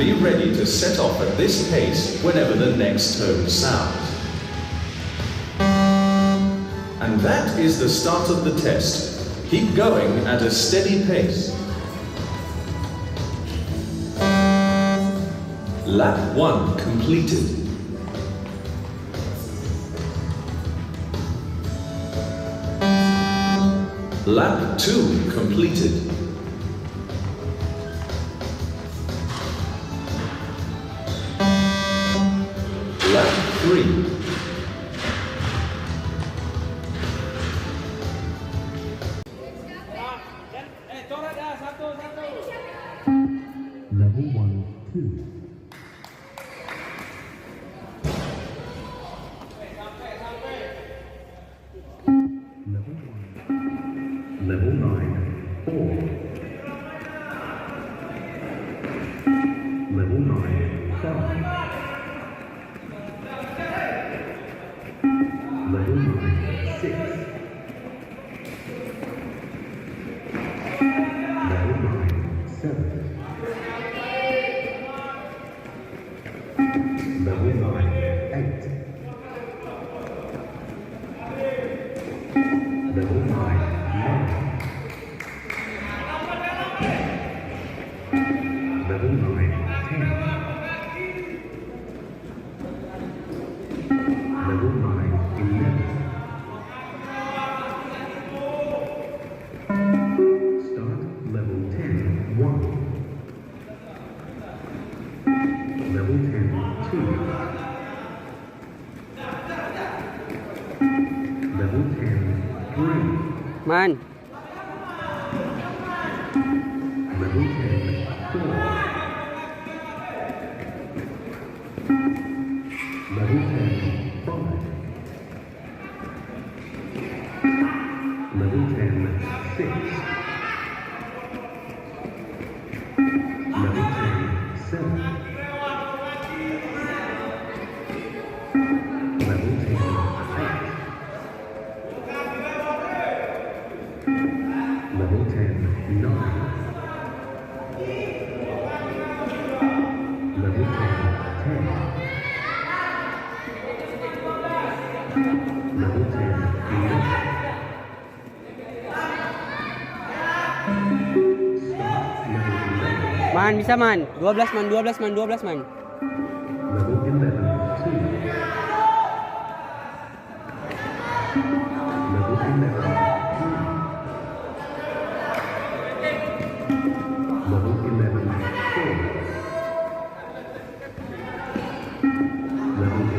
be ready to set off at this pace whenever the next tone sounds. And that is the start of the test. Keep going at a steady pace. Lap 1 completed. Lap 2 completed. Lap 3. Level 1, 2. Level 1. Level 9, 4. Level 9, 5. Level 9, 6. Level 9, 7. Level 9, 8. Level 9, 9. Level 9, 10. Level 9, 11. Start level 10, 1. Level 10, 2. Level 10, 3. Man. Level 10, 4. Level 10, 5. Level 10, 6. Level 10, 7. Level 10, 8. Level 10, 9. Level 10, 10. Level 10, 11. Start level 11. Man, bisa man. 12 man, 12 man, 12 man. Level 11, 2. Level 11, 3. Level 11, 4. Level